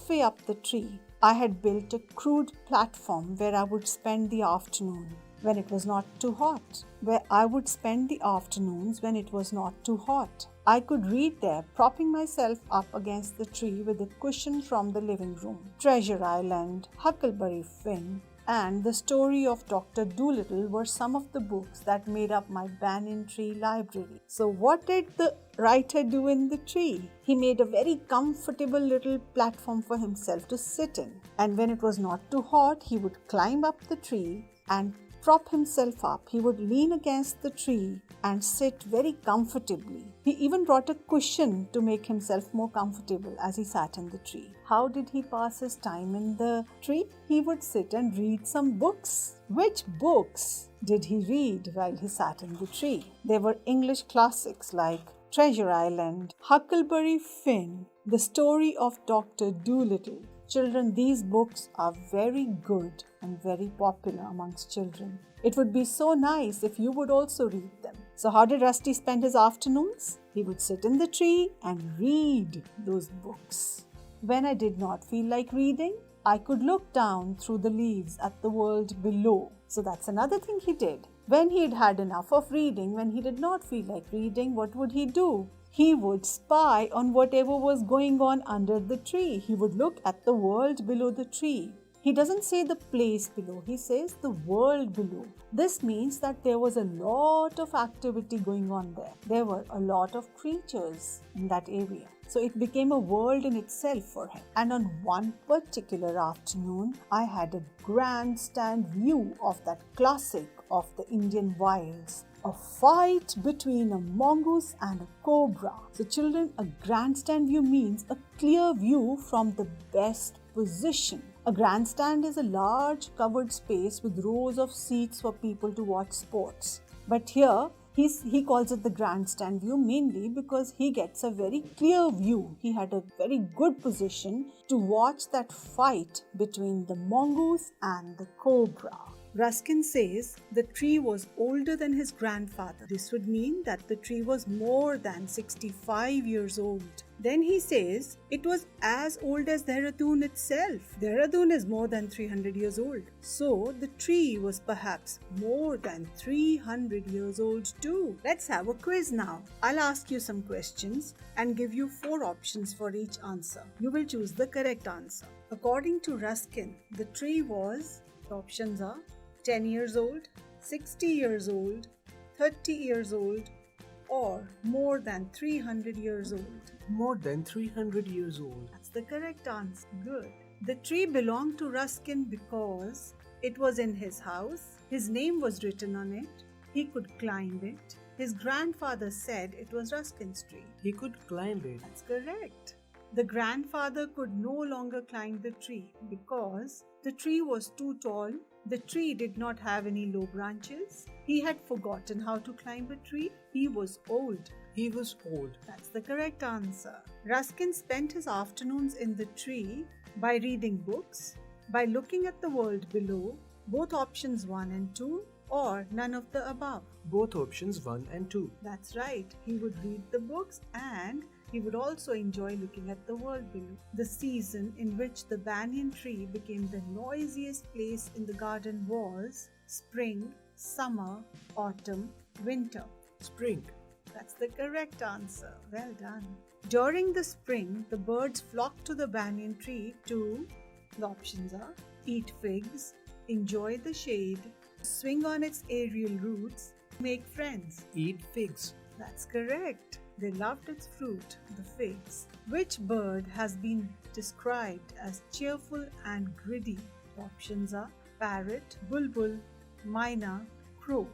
halfway up the tree, I had built a crude platform where I would spend the afternoon when it was not too hot. I could read there, propping myself up against the tree with a cushion from the living room. Treasure Island, Huckleberry Finn, and The Story of Dr. Dolittle were some of the books that made up my banyan tree library. So what did the writer do in the tree? He made a very comfortable little platform for himself to sit in. And when it was not too hot, he would climb up the tree and prop himself up. He would lean against the tree and sit very comfortably. He even brought a cushion to make himself more comfortable as he sat in the tree. How did he pass his time in the tree? He would sit and read some books. Which books did he read while he sat in the tree? They were English classics like Treasure Island, Huckleberry Finn, The Story of Dr. Dolittle. Children, these books are very good and very popular amongst children. It would be so nice if you would also read them. So how did Rusty spend his afternoons? He would sit in the tree and read those books. When I did not feel like reading, I could look down through the leaves at the world below. So that's another thing he did. When he had had enough of reading, when he did not feel like reading, what would he do? He would spy on whatever was going on under the tree. He would look at the world below the tree. He doesn't say the place below, he says the world below. This means that there was a lot of activity going on there. There were a lot of creatures in that area. So it became a world in itself for him. And on one particular afternoon, I had a grandstand view of that classic of the Indian wilds. A fight between a mongoose and a cobra. So children, a grandstand view means a clear view from the best position. A grandstand is a large covered space with rows of seats for people to watch sports. But here, he calls it the grandstand view mainly because he gets a very clear view. He had a very good position to watch that fight between the mongoose and the cobra. Ruskin says the tree was older than his grandfather. This would mean that the tree was more than 65 years old. Then he says it was as old as Dehradun itself. Dehradun is more than 300 years old. So the tree was perhaps more than 300 years old too. Let's have a quiz now. I'll ask you some questions and give you 4 options for each answer. You will choose the correct answer. According to Ruskin, the tree was, the options are 10 years old, 60 years old, 30 years old, or more than 300 years old. More than 300 years old. That's the correct answer. Good. The tree belonged to Ruskin because it was in his house. His name was written on it. He could climb it. His grandfather said it was Ruskin's tree. He could climb it. That's correct. The grandfather could no longer climb the tree because the tree was too tall. The tree did not have any low branches. He had forgotten how to climb a tree. He was old. He was old. That's the correct answer. Ruskin spent his afternoons in the tree by reading books, by looking at the world below, both options 1 and 2, or none of the above. Both options 1 and 2. That's right. He would read the books and he would also enjoy looking at the world below. The season in which the banyan tree became the noisiest place in the garden was spring, summer, autumn, winter. Spring. That's the correct answer. Well done. During the spring, the birds flocked to the banyan tree to, the options are, eat figs, enjoy the shade, swing on its aerial roots, make friends. Eat figs. That's correct. They loved its fruit, the figs. Which bird has been described as cheerful and greedy? The options are parrot, bulbul, myna, crow.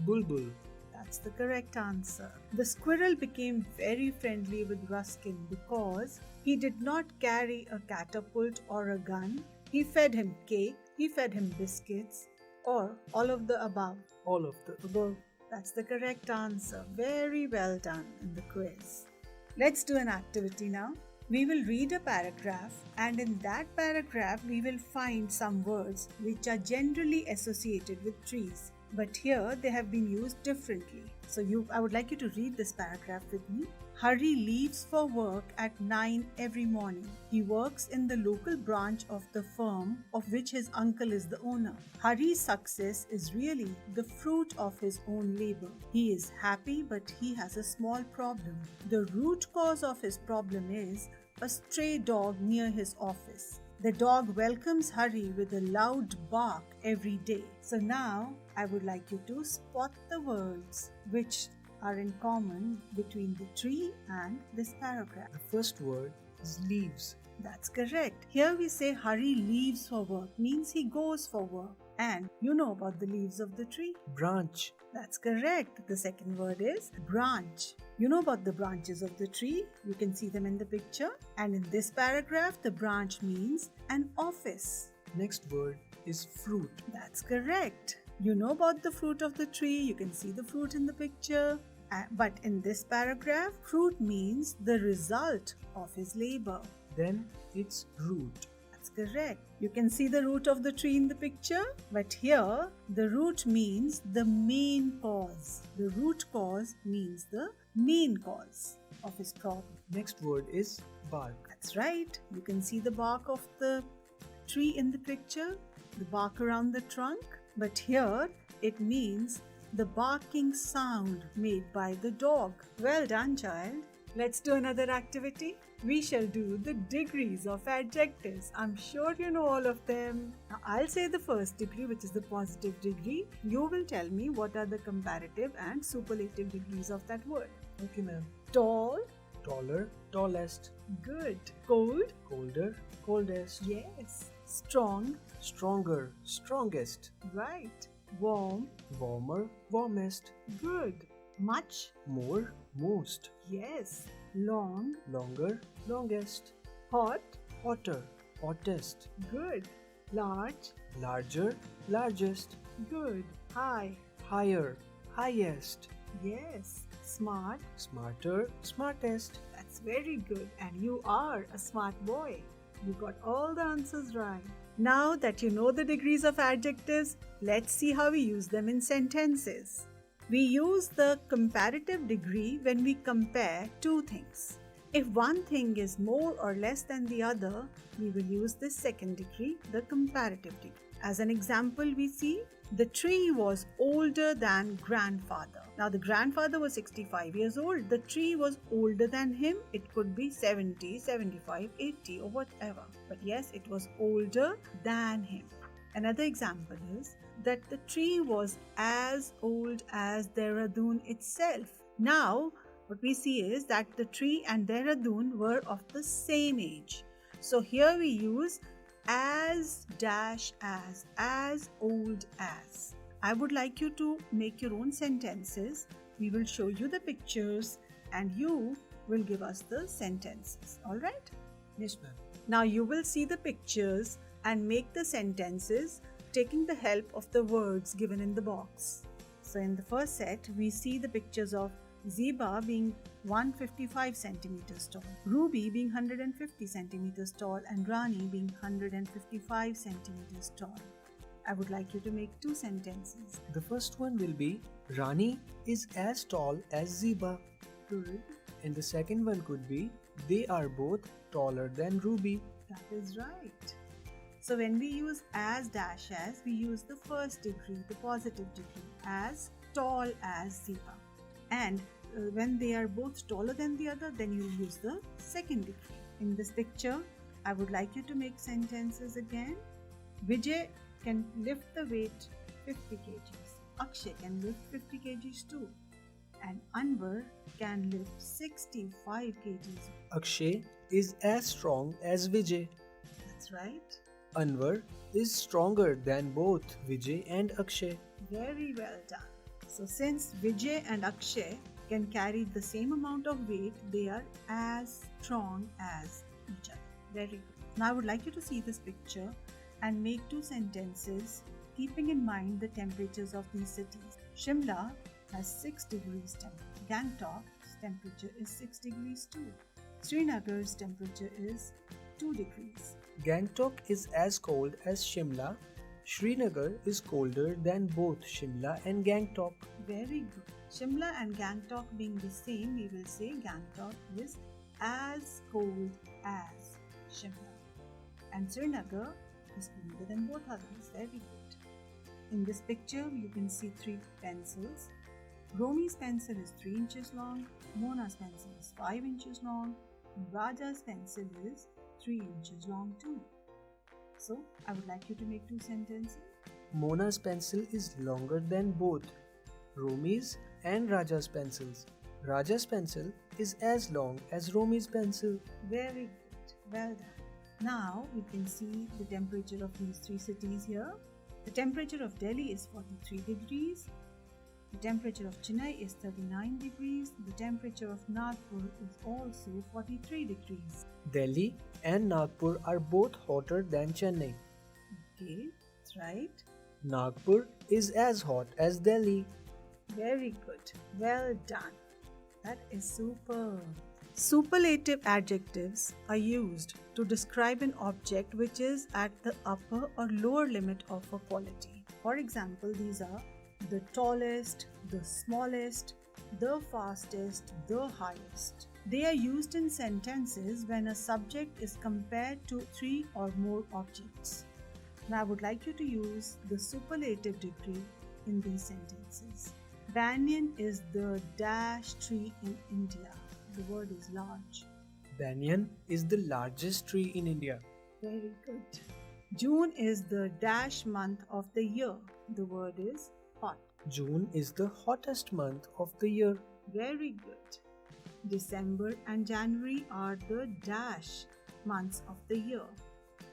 Bulbul. That's the correct answer. The squirrel became very friendly with Ruskin because he did not carry a catapult or a gun. He fed him cake, he fed him biscuits, or all of the above. All of the above. That's the correct answer. Very well done in the quiz. Let's do an activity now. We will read a paragraph, and in that paragraph we will find some words which are generally associated with trees. But here they have been used differently. So I would like you to read this paragraph with me. Hari leaves for work at 9 every morning. He works in the local branch of the firm of which his uncle is the owner. Hari's success is really the fruit of his own labor. He is happy, but he has a small problem. The root cause of his problem is a stray dog near his office. The dog welcomes Hari with a loud bark every day. So now I would like you to spot the words which are in common between the tree and this paragraph. The first word is leaves. That's correct. Here we say Hari leaves for work, means he goes for work. And you know about the leaves of the tree? Branch. That's correct. The second word is branch. You know about the branches of the tree. You can see them in the picture. And in this paragraph, the branch means an office. Next word is fruit. That's correct. You know about the fruit of the tree. You can see the fruit in the picture. But in this paragraph, fruit means the result of his labor. Then it's root. That's correct. You can see the root of the tree in the picture, but here the root means the main cause. The root cause means the main cause of his problem. Next word is bark. That's right. You can see the bark of the tree in the picture, the bark around the trunk, but here it means the barking sound made by the dog. Well done, child. Let's do another activity. We shall do the degrees of adjectives. I'm sure you know all of them. Now, I'll say the first degree, which is the positive degree. You will tell me what are the comparative and superlative degrees of that word. Okay, ma'am. Tall. Taller, tallest. Good. Cold. Colder, coldest. Yes. Strong. Stronger, strongest. Right. Warm. Warmer, warmest. Good. Much. More, most. Yes. Long. Longer, longest. Hot. Hotter, hottest. Good. Large. Larger, largest. Good. High. Higher, highest. Yes. Smart. Smarter, smartest. That's very good. And you are a smart boy. You got all the answers right. Now that you know the degrees of adjectives, let's see how we use them in sentences. We use the comparative degree when we compare two things. If one thing is more or less than the other, we will use the second degree, the comparative degree. As an example, we see the tree was older than grandfather. Now the grandfather was 65 years old. The tree was older than him. It could be 70, 75, 80 or whatever. But yes, it was older than him. Another example is that the tree was as old as Dehradun itself. Now, what we see is that the tree and Dehradun were of the same age. So here we use as old as. I would like you to make your own sentences. We will show you the pictures and you will give us the sentences. All right? Yes, ma'am. Now you will see the pictures and make the sentences taking the help of the words given in the box. So in the first set, we see the pictures of Zeba being 155 centimeters tall, Ruby being 150 centimeters tall, and Rani being 155 centimeters tall. I would like you to make two sentences. The first one will be Rani is as tall as Zeba. Good. And the second one could be they are both taller than Ruby. That is right. So when we use as, we use the first degree, the positive degree, as tall as Zeba. And when they are both taller than the other, then you use the second degree. In this picture, I would like you to make sentences again. Vijay can lift the weight 50 kgs. Akshay can lift 50 kgs too. And Anwar can lift 65 kgs. Akshay is as strong as Vijay. That's right. Anwar is stronger than both Vijay and Akshay. Very well done. So since Vijay and Akshay can carry the same amount of weight, they are as strong as each other. Very good. Now I would like you to see this picture and make two sentences keeping in mind the temperatures of these cities. Shimla has 6 degrees temperature. Gangtok's temperature is 6 degrees too. Srinagar's temperature is 2 degrees. Gangtok is as cold as Shimla. Srinagar is colder than both Shimla and Gangtok. Very good. Shimla and Gangtok being the same, we will say Gangtok is as cold as Shimla. And Srinagar is colder than both others. Very good. In this picture, you can see 3 pencils. Romi's pencil is 3 inches long, Mona's pencil is 5 inches long, and Raja's pencil is 3 inches long too. So, I would like you to make 2 sentences. Mona's pencil is longer than both Romi's and Raja's pencils. Raja's pencil is as long as Romi's pencil. Very good. Well done. Now, we can see the temperature of these 3 cities here. The temperature of Delhi is 43 degrees. The temperature of Chennai is 39 degrees. The temperature of Nagpur is also 43 degrees. Delhi and Nagpur are both hotter than Chennai. Okay, that's right. Nagpur is as hot as Delhi. Very good. Well done. That is superb. Superlative adjectives are used to describe an object which is at the upper or lower limit of a quality. For example, these are the tallest, the smallest, the fastest, the highest. They are used in sentences when a subject is compared to 3 or more objects. Now I would like you to use the superlative degree in these sentences. Banyan is the dash tree in India. The word is large. Banyan is the largest tree in India. Very good. June is the dash month of the year. The word is hot. June is the hottest month of the year. Very good. December and January are the dash months of the year.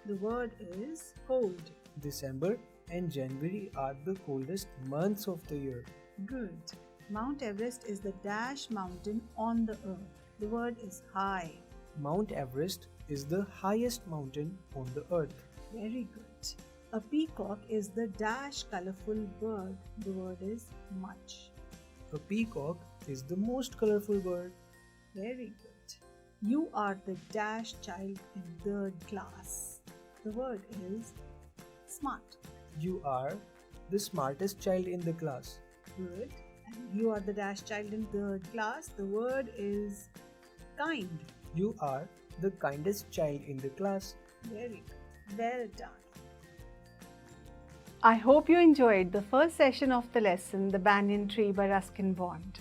The word is cold. December and January are the coldest months of the year. Good. Mount Everest is the dash mountain on the earth. The word is high. Mount Everest is the highest mountain on the earth. Very good. A peacock is the dash colorful bird. The word is much. A peacock is the most colorful bird. Very good. You are the dash child in third class. The word is smart. You are the smartest child in the class. Good. And you are the dash child in third class. The word is kind. You are the kindest child in the class. Very good. Well done. I hope you enjoyed the first session of the lesson, The Banyan Tree by Ruskin Bond.